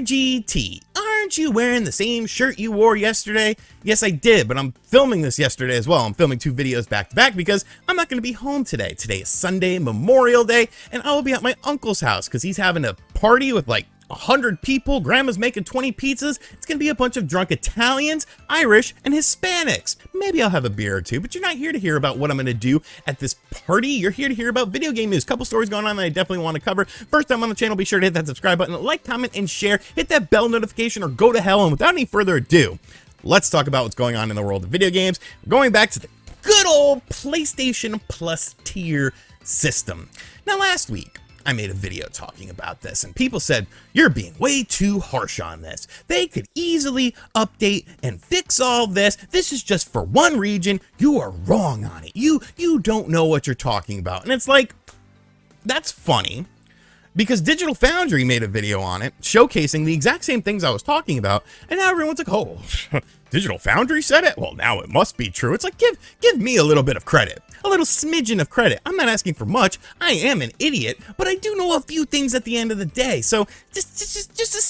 RGT, aren't you wearing the same shirt you wore yesterday? Yes, I did, but I'm filming this yesterday as well. I'm filming 2 videos back to back because I'm not going to be home today. Today is Sunday, Memorial Day, and I will be at my uncle's house because he's having a party with like 100 people. Grandma's making 20 pizzas. It's gonna be a bunch of drunk Italians, Irish, and Hispanics. Maybe I'll have a beer or two, but you're not here to hear about what I'm gonna do at this party. You're here to hear about video game news. Couple stories going on that I definitely want to cover. First time on the channel, be sure to hit that subscribe button, like, comment, and share. Hit that bell notification or go to hell. And without any further ado, let's talk about what's going on in the world of video games. We're going back to the good old PlayStation Plus tier system. Now, last week, I made a video talking about this, and people said, you're being way too harsh on this. They could easily update and fix all this. This is just for one region. You are wrong on it. You don't know what you're talking about. And it's like, that's funny, because Digital Foundry made a video on it showcasing the exact same things I was talking about, and now everyone's like, oh, Digital Foundry said it? Well, now it must be true. It's like, give me a little bit of credit. A little smidgen of credit. I'm not asking for much. I am an idiot, but I do know a few things at the end of the day. So just a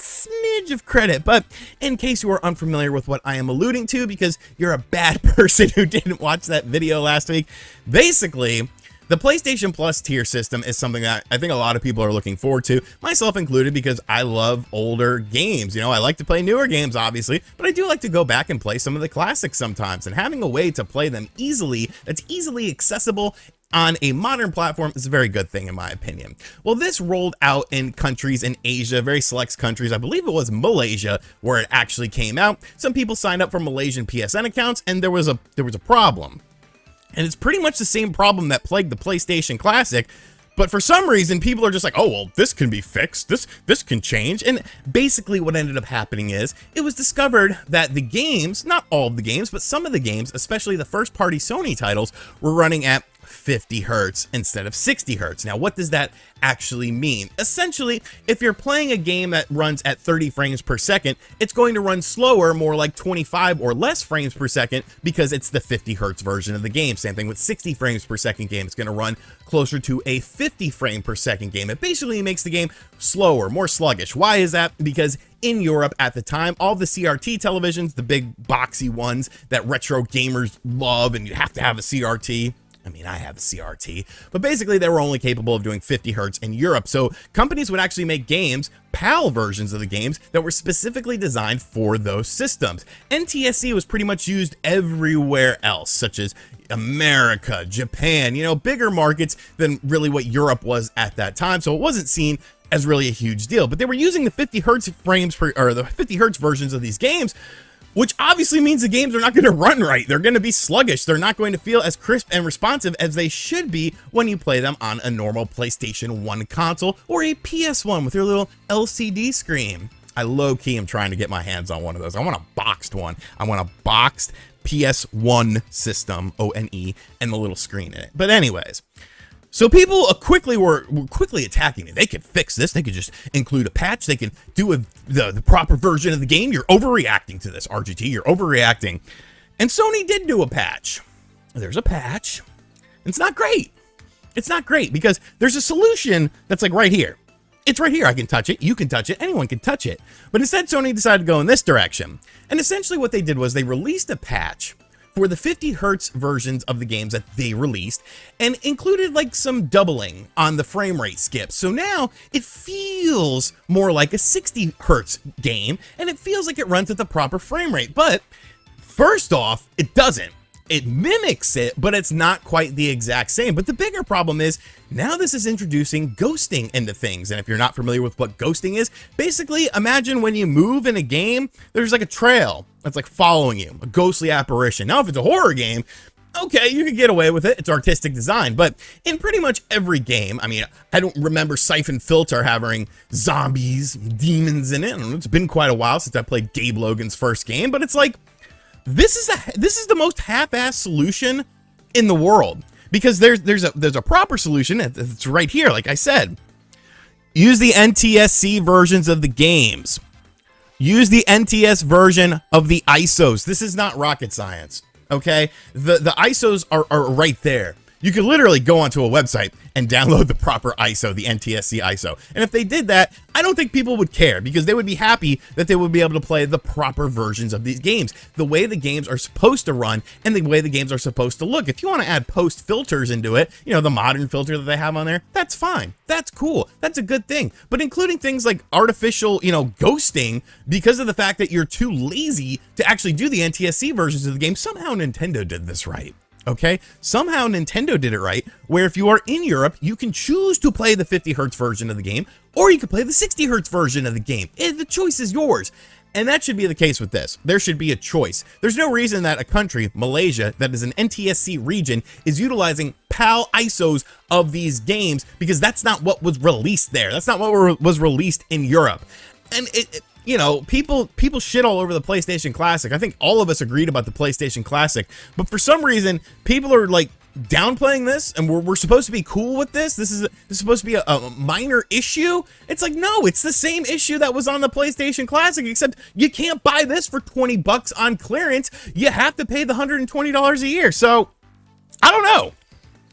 smidge of credit. But in case you are unfamiliar with what I am alluding to, because you're a bad person who didn't watch that video last week, basically, the PlayStation Plus tier system is something that I think a lot of people are looking forward to, myself included, because I love older games. You know, I like to play newer games, obviously, but I do like to go back and play some of the classics sometimes, and having a way to play them easily, that's easily accessible on a modern platform is a very good thing in my opinion. Well, this rolled out in countries in Asia, very select countries. I believe it was Malaysia where it actually came out. Some people signed up for Malaysian PSN accounts, and there was a problem. And it's pretty much the same problem that plagued the PlayStation Classic, but for some reason people are just like, oh, well, this can be fixed, this can change. And basically what ended up happening is it was discovered that the games, not all of the games, but some of the games, especially the first party Sony titles, were running at 50 hertz instead of 60 hertz. Now, what does that actually mean? Essentially, if you're playing a game that runs at 30 frames per second, it's going to run slower, more like 25 or less frames per second, because it's the 50 hertz version of the game. Same thing with 60 frames per second game. It's going to run closer to a 50 frame per second game. It basically makes the game slower, more sluggish. Why is that? Because in Europe at the time, all the CRT televisions, the big boxy ones that retro gamers love, and you have to have a CRT. I mean, I have a CRT, but basically they were only capable of doing 50 hertz in Europe. So companies would actually make games, PAL versions of the games, that were specifically designed for those systems. NTSC was pretty much used everywhere else, such as America, Japan, you know, bigger markets than really what Europe was at that time. So it wasn't seen as really a huge deal, but they were using the 50 hertz frames per, or the 50 hertz versions of these games, which obviously means the games are not going to run right. They're going to be sluggish. They're not going to feel as crisp and responsive as they should be when you play them on a normal PlayStation 1 console or a PS1 with your little LCD screen. I low-key am trying to get my hands on one of those. I want a boxed one. I want a boxed PS1 system, O-N-E, and the little screen in it. But anyways, so people were quickly attacking me. They could fix this. They could just include a patch. They could do the proper version of the game. You're overreacting to this, RGT. You're overreacting. And Sony did do a patch. There's a patch. It's not great. It's not great because there's a solution that's like right here. It's right here. I can touch it. You can touch it. Anyone can touch it. But instead, Sony decided to go in this direction. And essentially what they did was they released a patch for the 50 hertz versions of the games that they released, and included like some doubling on the frame rate skips. So now it feels more like a 60 hertz game, and it feels like it runs at the proper frame rate. But first off, it doesn't. It mimics it, but it's not quite the exact same. But the bigger problem is now this is introducing ghosting into things. And if you're not familiar with what ghosting is, basically imagine when you move in a game, there's like a trail that's like following you, a ghostly apparition. Now, if it's a horror game, okay, you can get away with it. It's artistic design. But in pretty much every game, I mean, I don't remember Siphon Filter having zombies, demons in it. It's been quite a while since I played Gabe Logan's first game, but it's like, this is the most half-assed solution in the world, because there's a proper solution. It's right here. Like I said, use the NTSC versions of the games. Use the NTS version of the ISOs. This is not rocket science. Okay, the ISOs are right there. You could literally go onto a website and download the proper ISO, the NTSC ISO. And if they did that, I don't think people would care because they would be happy that they would be able to play the proper versions of these games, the way the games are supposed to run and the way the games are supposed to look. If you want to add post filters into it, you know, the modern filter that they have on there, that's fine. That's cool. That's a good thing. But including things like artificial, you know, ghosting because of the fact that you're too lazy to actually do the NTSC versions of the game, somehow Nintendo did this right. Okay, somehow Nintendo did it right, where if you are in Europe, you can choose to play the 50 hertz version of the game, or you can play the 60 hertz version of the game. The choice is yours. And that should be the case with this. There should be a choice. There's no reason that a country, Malaysia, that is an NTSC region, is utilizing PAL ISOs of these games because that's not what was released there. That's not what was released in Europe. And you know, people shit all over the PlayStation Classic. I think all of us agreed about the PlayStation Classic, but for some reason, people are like downplaying this, and we're supposed to be cool with this. This is supposed to be a minor issue. It's like, no, it's the same issue that was on the PlayStation Classic, except you can't buy this for 20 bucks on clearance. You have to pay the $120 a year. So I don't know.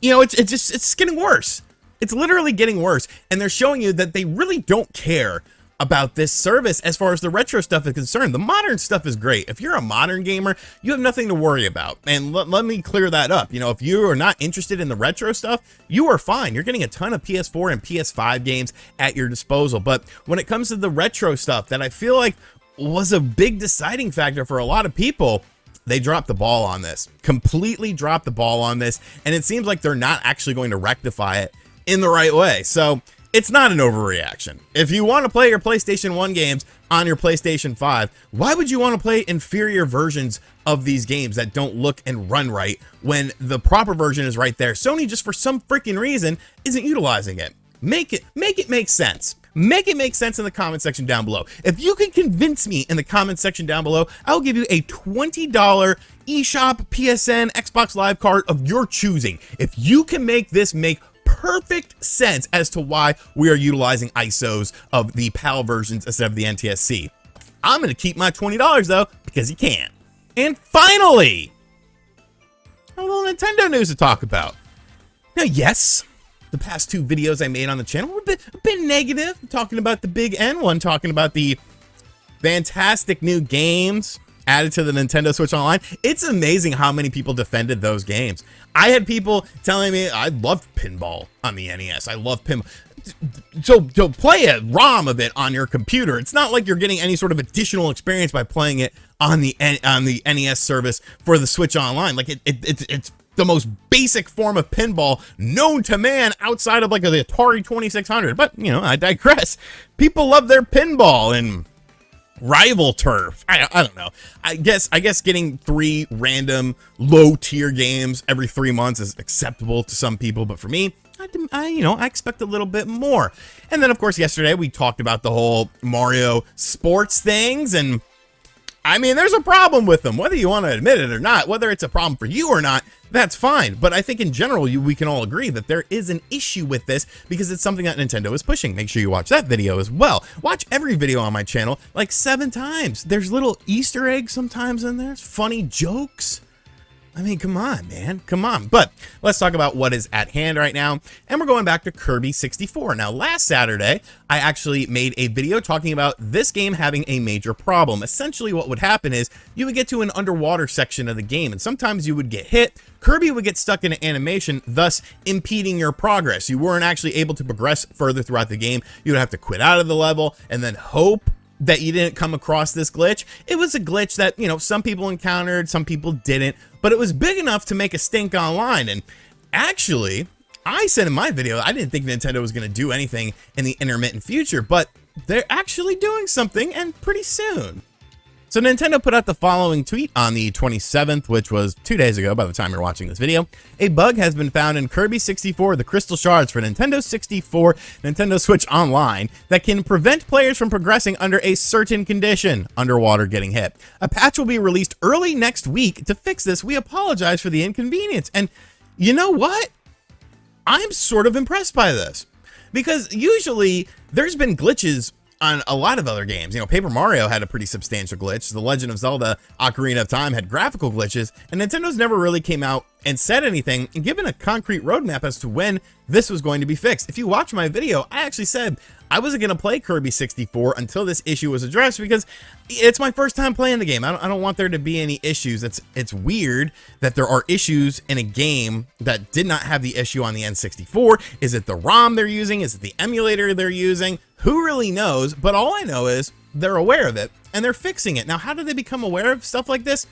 You know, it's getting worse. It's literally getting worse, and they're showing you that they really don't care about this service as far as the retro stuff is concerned. The modern stuff is great. If you're a modern gamer, you have nothing to worry about. And let me clear that up. You know, if you are not interested in the retro stuff, you are fine. You're getting a ton of PS4 and PS5 games at your disposal. But when it comes to the retro stuff that I feel like was a big deciding factor for a lot of people, they dropped the ball on this. Completely dropped the ball on this. And it seems like they're not actually going to rectify it in the right way. So it's not an overreaction. If you want to play your PlayStation 1 games on your PlayStation 5, why would you want to play inferior versions of these games that don't look and run right when the proper version is right there? Sony, just for some freaking reason, isn't utilizing it. Make it make sense. Make it make sense in the comment section down below. If you can convince me in the comment section down below, I'll give you a $20 eShop, PSN, Xbox Live card of your choosing. If you can make this make perfect sense as to why we are utilizing ISOs of the PAL versions instead of the NTSC. I'm going to keep my $20 though, because you can. And finally, a little Nintendo news to talk about. Now, yes, the past two videos I made on the channel were a bit negative. I'm talking about the Big N one, talking about the fantastic new games added to the Nintendo Switch Online. It's amazing how many people defended those games. I had people telling me I loved pinball on the NES. I love pinball. So to play a ROM of it on your computer, it's not like you're getting any sort of additional experience by playing it on the NES service for the Switch Online. Like it's the most basic form of pinball known to man outside of like the Atari 2600. But you know, I digress. People love their pinball and Rival Turf. I don't know. I guess getting 3 random low tier games every 3 months is acceptable to some people, but for me, I expect a little bit more. And then of course yesterday we talked about the whole Mario sports things, and I mean, there's a problem with them, whether you want to admit it or not, whether it's a problem for you or not, that's fine. But I think in general, we can all agree that there is an issue with this because it's something that Nintendo is pushing. Make sure you watch that video as well. Watch every video on my channel like 7 times. There's little Easter eggs sometimes in there, funny jokes. I mean, come on, man, come on. But let's talk about what is at hand right now. And we're going back to Kirby 64. Now, last Saturday, I actually made a video talking about this game having a major problem. Essentially, what would happen is you would get to an underwater section of the game, and sometimes you would get hit. Kirby would get stuck in an animation, thus impeding your progress. You weren't actually able to progress further throughout the game. You would have to quit out of the level and then hope that you didn't come across this glitch. It was a glitch that, you know, some people encountered, some people didn't, but it was big enough to make a stink online. And actually, I said in my video, I didn't think Nintendo was going to do anything in the intermittent future, but they're actually doing something, and pretty soon. So Nintendo put out the following tweet on the 27th, which was 2 days ago by the time you're watching this video. A bug has been found in Kirby 64, the Crystal Shards for Nintendo 64, Nintendo Switch Online, that can prevent players from progressing under a certain condition, underwater getting hit. A patch will be released early next week to fix this. We apologize for the inconvenience. And you know what? I'm sort of impressed by this, because usually there's been glitches on a lot of other games. You know, Paper Mario had a pretty substantial glitch. The Legend of Zelda Ocarina of Time had graphical glitches, and Nintendo's never really came out and said anything and given a concrete roadmap as to when this was going to be fixed. If you watch my video, I actually said I wasn't going to play Kirby 64 until this issue was addressed, because it's my first time playing the game. I don't want there to be any issues. It's weird that there are issues in a game that did not have the issue on the N64. Is it the ROM they're using? Is it the emulator they're using? Who really knows? But all I know is they're aware of it and they're fixing it. Now, how do they become aware of stuff like this?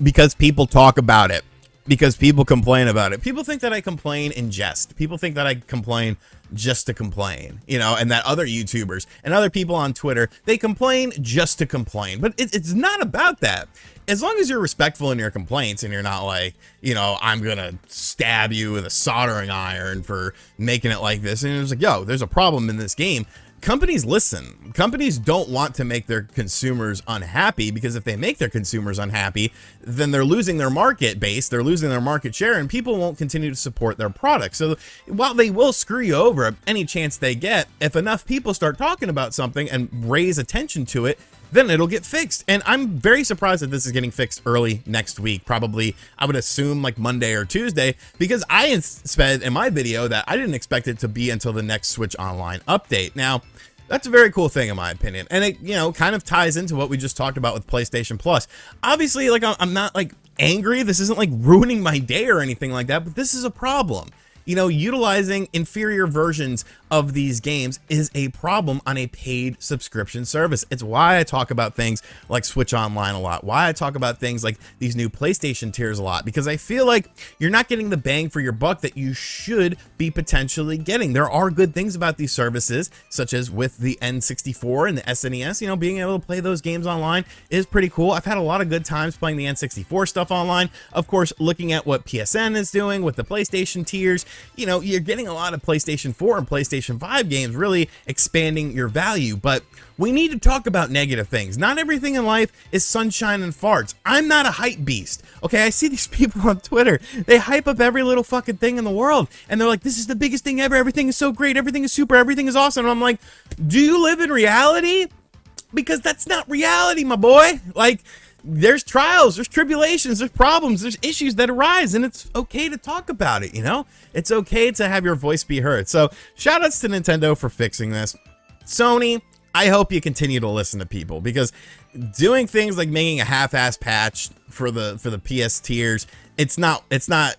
Because people talk about it. Because people complain about it. People think that I complain in jest. People think that I complain just to complain, you know, and that other YouTubers and other people on Twitter, they complain just to complain. But it's not about that. As long as you're respectful in your complaints and you're not like, you know, I'm going to stab you with a soldering iron for making it like this. And it's like, yo, there's a problem in this game. Companies listen. Companies don't want to make their consumers unhappy, because if they make their consumers unhappy, then they're losing their market base, they're losing their market share, and people won't continue to support their products. So while they will screw you over any chance they get, if enough people start talking about something and raise attention to it, then it'll get fixed. And I'm very surprised that this is getting fixed early next week. Probably, I would assume like Monday or Tuesday, because I said in my video that I didn't expect it to be until the next Switch Online update. Now, that's a very cool thing in my opinion. And it, you know, kind of ties into what we just talked about with PlayStation Plus. Obviously, like, I'm not like angry. This isn't like ruining my day or anything like that, but this is a problem. You know, utilizing inferior versions of these games is a problem on a paid subscription service. It's why I talk about things like Switch Online a lot, why I talk about things like these new PlayStation tiers a lot, because I feel like you're not getting the bang for your buck that you should be potentially getting. There are good things about these services, such as with the N64 and the SNES, you know, being able to play those games online is pretty cool. I've had a lot of good times playing the N64 stuff online. Of course, looking at what PSN is doing with the PlayStation tiers, you know, you're getting a lot of PlayStation 4 and PlayStation 5 games, really expanding your value. But we need to talk about negative things. Not everything in life is sunshine and farts. I'm not a hype beast. Okay, I see these people on Twitter. They hype up every little fucking thing in the world. And they're like, this is the biggest thing ever. Everything is so great. Everything is super. Everything is awesome. And I'm like, do you live in reality? Because that's not reality, my boy. Like, there's trials, there's tribulations, there's problems, there's issues that arise, and it's okay to talk about it, you know? It's okay to have your voice be heard. So shout outs to Nintendo for fixing this. Sony, I hope you continue to listen to people, because doing things like making a half-ass patch for the PS tiers, it's not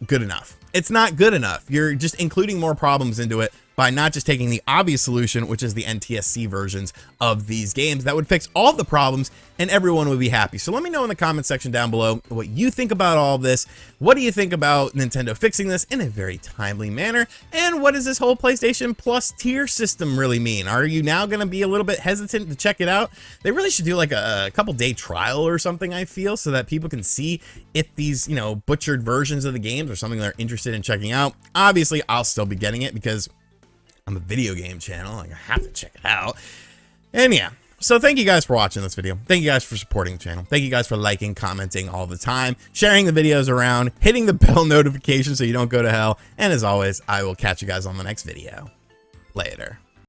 good enough. It's not good enough. You're just including more problems into it by not just taking the obvious solution, which is the NTSC versions of these games. That would fix all the problems and everyone would be happy. So let me know in the comment section down below what you think about all of this. What do you think about Nintendo fixing this in a very timely manner? And what does this whole PlayStation Plus tier system really mean? Are you now going to be a little bit hesitant to check it out? They really should do like a couple-day trial or something, I feel, so that people can see if these, you know, butchered versions of the games are something they're interested in checking out. Obviously, I'll still be getting it because I'm a video game channel. I have to check it out. And yeah, so thank you guys for watching this video. Thank you guys for supporting the channel. Thank you guys for liking, commenting all the time, sharing the videos around, hitting the bell notification so you don't go to hell. And as always, I will catch you guys on the next video. Later.